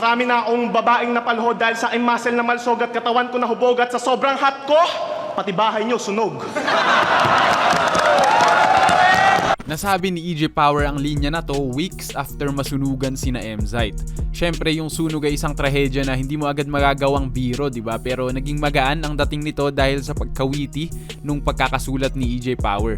marami na akong babaeng napalhod dahil sa aking muscle na malsog at katawan ko nahubog at sa sobrang hot ko, pati bahay nyo sunog. Nasabi ni EJ Power ang linya na to weeks after masunugan sina Emzite. Syempre yung sunog ay isang trahedya na hindi mo agad magagawang biro, diba? Pero naging magaan ang dating nito dahil sa pagkawiti nung pagkakasulat ni EJ Power.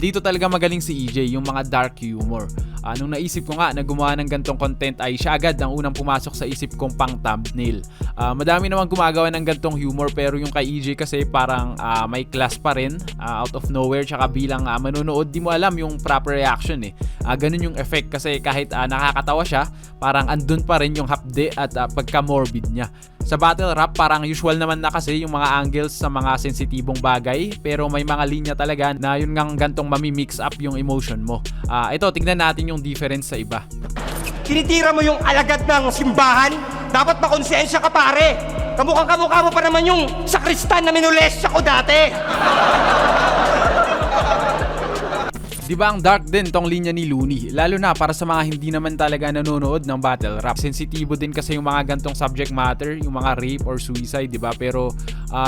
Dito talaga magaling si EJ, yung mga dark humor. Nung naisip ko nga na gumawa ng gantong content ay siya agad ang unang pumasok sa isip kong pang thumbnail. Madami naman gumagawa ng gantong humor pero yung kay EJ kasi parang may class pa rin, out of nowhere, tsaka bilang manonood di mo alam yung proper reaction eh. Ganun yung effect kasi kahit nakakatawa siya, parang andun pa rin yung hapde at pagka-morbid niya. Sa battle rap, parang usual naman na kasi yung mga angles sa mga sensitibong bagay, pero may mga linya talaga na yun ngang gantong mami-mix up yung emotion mo. Ito, tignan natin yung difference sa iba. Tinitira mo yung alagad ng simbahan? Dapat makonsensya ka, pare! Kamukha mo pa naman yung sakristan na minulesya ko dati! Di ba ang dark din tong linya ni Looney? Lalo na para sa mga hindi naman talaga nanonood ng battle rap. Sensitibo din kasi yung mga gantong subject matter, yung mga rape or suicide, di ba? Pero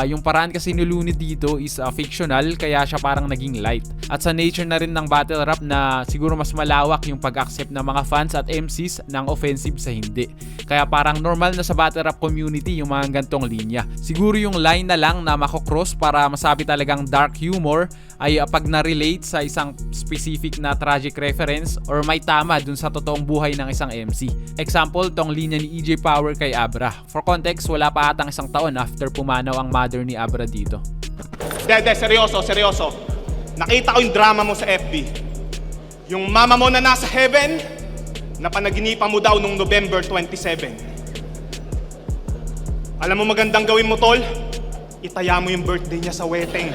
yung paraan kasi ni Looney dito is fictional, kaya siya parang naging light. At sa nature na rin ng battle rap na siguro mas malawak yung pag-accept ng mga fans at MCs ng offensive sa hindi. Kaya parang normal na sa battle rap community yung mga gantong linya. Siguro yung line na lang na makocross para masabi talagang dark humor ay pag na-relate sa isang specific na tragic reference or may tama dun sa totoong buhay ng isang MC. Example, tong linya ni EJ Power kay Abra. For context, wala pa atang isang taon after pumanaw ang mother ni Abra dito. Dede, seryoso. Nakita ko yung drama mo sa FB. Yung mama mo na nasa heaven, na panaginipan mo daw nung November 27. Alam mo magandang gawin mo, tol? Itaya mo yung birthday niya sa wedding.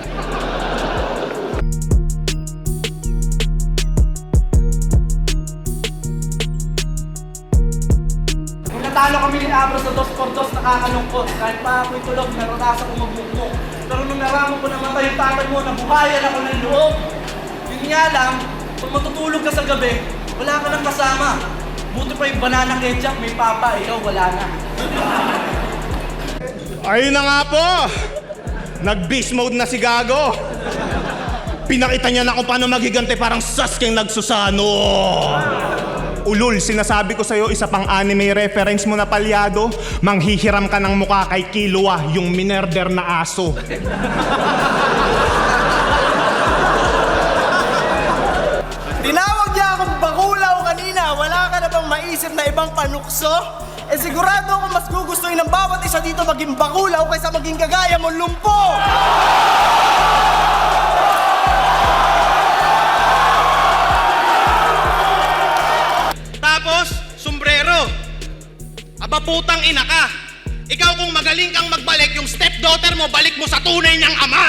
Natalo kami ni Abra sa 2x2, nakakalungkot. Kahit pa ako'y tulog, naranasan ko magbukbok. Pero nung naraman ko namatay yung tatay mo, nabuhayan ako ng loob. Yun nga lang, pag matutulog ka sa gabi, wala ka nang kasama. Buti pa yung banana ketchup, may papa, ikaw wala na. Ayun na nga po! Nag-beast mode na si Gago. Pinakita niya na kung paano magigante parang Sasuke nagsusano. Ulul, sinasabi ko sa'yo, isa pang anime reference mo na palyado, manghihiram ka ng mukha kay Killua, yung minerder na aso. Tinawag niya akong bakulaw kanina, wala ka na bang maisip na ibang panukso? Sigurado ako mas gugustuhin ng bawat isa dito maging bakulaw kaysa maging kagaya mo lumpo! Sombrero. Aba putang ina ka. Ikaw kung magaling kang magbalik, yung stepdaughter mo, balik mo sa tunay niyang ama.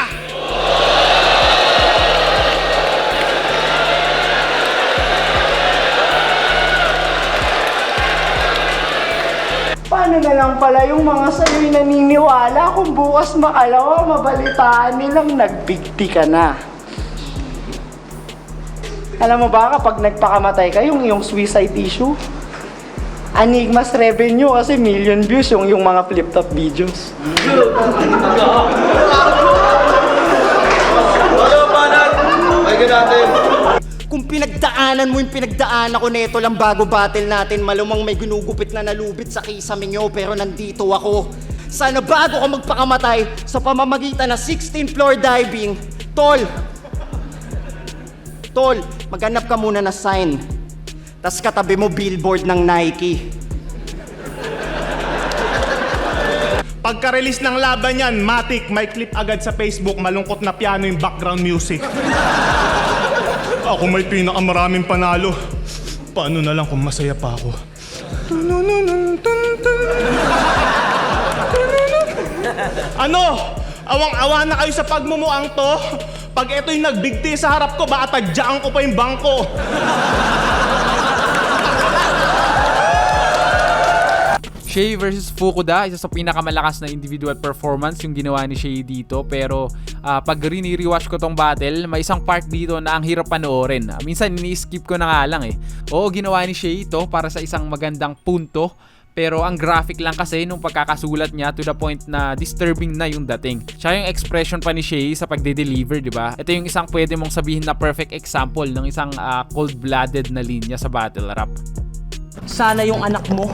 Paano na lang pala yung mga sa'yo'y naniniwala kung bukas makalawa mabalitaan nilang nagbigti ka na? Alam mo ba kapag nagpakamatay ka, yung suicide issue, Enigmas revenue kasi million views yung mga flip-top videos. Kung pinagdaanan mo yung pinagdaanan ko neto lang bago battle natin, malumang may ginugupit na nalubit sa kisame nyo pero nandito ako. Sana bago ka magpakamatay sa pamamagitan ng 16th floor diving, Tol, maghanap ka muna na sign. Tas katabi mo billboard ng Nike. Pagka-release ng laban yan, matik, may clip agad sa Facebook, malungkot na piano yung background music. Ako may pinakamaraming panalo. Paano na lang kung masaya pa ako? Ano? Awang-awa na kayo sa pagmumuang to? Pag ito'y nagbigti sa harap ko, baka tadyaan ko pa yung bangko. Shay versus Fukuda, isa sa pinakamalakas na individual performance yung ginawa ni Shay dito. Pero pag rini-rewatch ko tong battle, may isang part dito na ang hirap panoorin. Minsan ini-skip ko na nga lang eh. Oo, ginawa ni Shay ito para sa isang magandang punto. Pero ang graphic lang kasi nung pagkakasulat niya to the point na disturbing na yung dating. Tsaka yung expression pa ni Shay sa pagde-deliver, di ba? Ito yung isang pwede mong sabihin na perfect example ng isang cold-blooded na linya sa battle rap. Sana yung anak mo,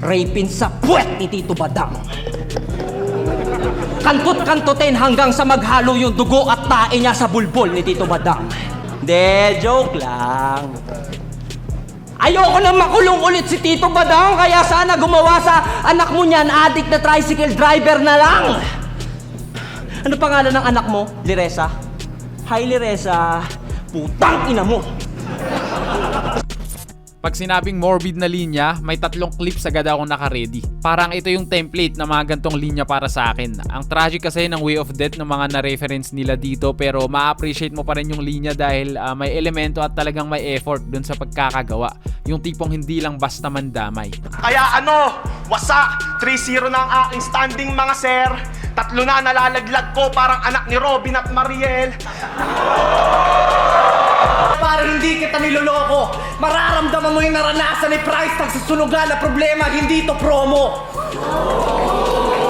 rapin sa puwet ni Tito Badang. Kantot-kantotin hanggang sa maghalo yung dugo at tae niya sa bulbol ni Tito Badang. De, joke lang. Ayoko na makulong ulit si Tito Badang, kaya sana gumawa sa anak mo niyan, addict na tricycle driver na lang. Ano pangalan ng anak mo? Liresa? Hi, Liresa. Putang ina mo. Pag sinabing morbid na linya, may 3 clips agad akong naka-ready. Parang ito yung template na mga gantong linya para sa akin. Ang tragic kasi ng way of death ng mga na-reference nila dito, pero ma-appreciate mo pa rin yung linya dahil may elemento at talagang may effort dun sa pagkakagawa. Yung tipong hindi lang basta mandamay. Kaya wasa, 3-0 na ang aking standing mga sir. 3 na nalalaglag ko parang anak ni Robin at Mariel. Parang hindi kita niloloko. Mararamdaman mo yung naranasan ni Price nagsusunugan na problema, hindi to promo.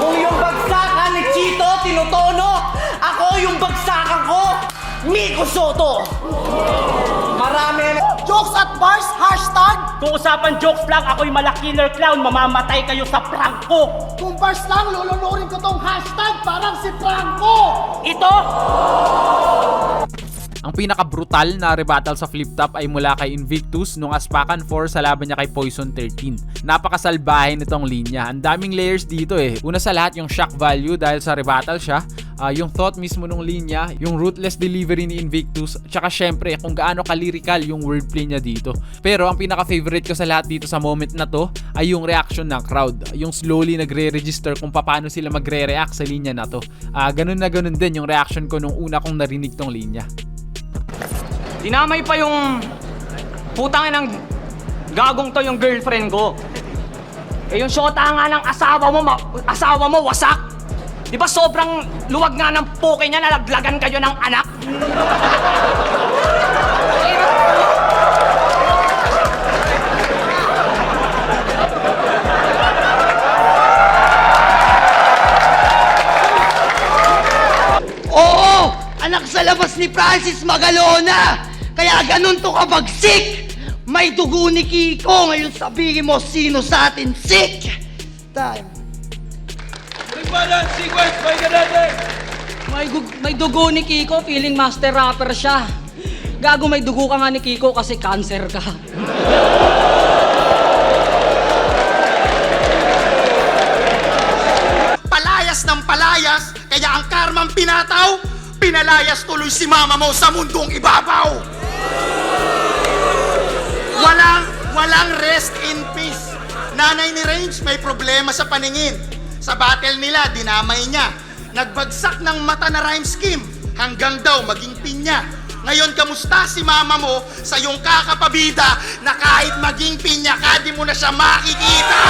Kung yung bagsakan ni Chito, tinutono, ako yung bagsakan ko, Miko Soto. Marami. Jokes at bars, hashtag. Kung usapan jokes lang, ako'y malakiller clown, mamamatay kayo sa prank ko. Kung bars lang, lulunurin ko tong hashtag parang si Franco. Ito? Ang pinaka-brutal na rebuttal sa flip top ay mula kay Invictus nung Aspakan 4 sa laban niya kay Poison 13. Napakasalbahin nitong linya. Ang daming layers dito eh. Una sa lahat yung shock value dahil sa rebuttal siya. Yung thought mismo nung linya, yung ruthless delivery ni Invictus, tsaka syempre kung gaano ka-lyrical yung wordplay niya dito. Pero ang pinaka-favorite ko sa lahat dito sa moment na to ay yung reaction ng crowd. Yung slowly nagre-register kung paano sila magre-react sa linya na to. Ganun na ganun din yung reaction ko nung una kong narinig tong linya. Dinamay pa yung putangin ng gagong to yung girlfriend ko. Eh yung syota nga ng asawa mo wasak. Di ba sobrang luwag nga ng puke niya, nalaglagan kayo ng anak? Oo, anak sa labas ni Francis Magalona. Kaya ganun to kabagsik. May dugo ni Kiko. Ngayon sabihin mo sino sa atin sick. Time. May dugo ni Kiko, feeling master rapper siya. Gago, may dugo ka nga ni Kiko kasi cancer ka. Palayas ng palayas, kaya ang karmang pinataw, pinalayas tuloy si mama mo sa mundong ibabaw. Walang rest in peace. Nanay ni Range may problema sa paningin. Sa battle nila, dinamay niya. Nagbagsak ng mata na rhyme scheme hanggang daw maging pinya. Ngayon, kamusta si mama mo sa iyong kakapabida na kahit maging pinya ka, di mo na siya makikita?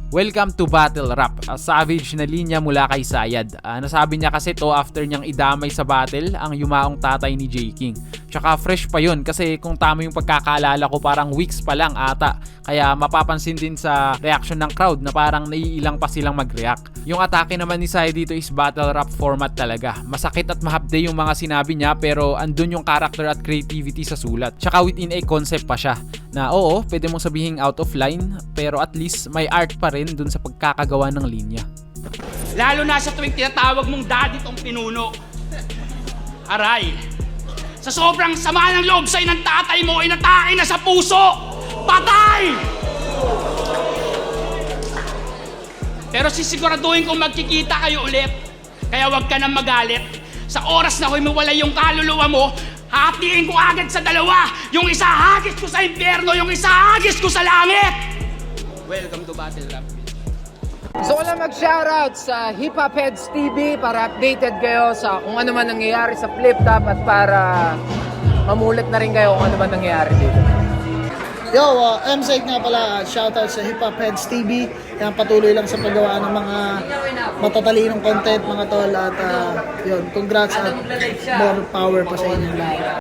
Welcome to Battle Rap, a savage na linya mula kay Sayad. Nasabi niya kasi to after niyang idamay sa battle ang yumaong tatay ni J. King. Tsaka fresh pa yun kasi kung tama yung pagkakaalala ko parang weeks pa lang ata. Kaya mapapansin din sa reaction ng crowd na parang naiilang pa silang mag-react. Yung atake naman ni Sayad dito is battle rap format talaga. Masakit at mahapde yung mga sinabi niya pero andun yung character at creativity sa sulat. Tsaka within a concept pa siya na oo, pwede mong sabihin out of line pero at least may art pa rin dun sa pagkakagawa ng linya. Lalo na sa tuwing tinatawag mong daddy tong pinuno. Aray, sa sobrang sama ng loob sa'yo ng tatay mo, inatake na sa puso! Patay! Pero sisiguraduhin kong magkikita kayo ulit. Kaya huwag ka nang magalit. Sa oras na humiwalay yung kaluluwa mo, hatiin ko agad sa dalawa. Yung isa hagis ko sa impyerno, yung isa hagis ko sa langit! Welcome to Battle Rap. So wala mag-shoutout sa Hip Hop Heads TV para updated kayo sa kung ano man nangyayari sa Flip Top at para mamulat na rin kayo kung ano man nangyayari dito. Yo, MZ nga pala, shoutout sa Hip Hop Heads TV. Yan, patuloy lang sa paggawa ng mga matatalinong content mga tol at yun, congrats at more power pa sa inyo lahat.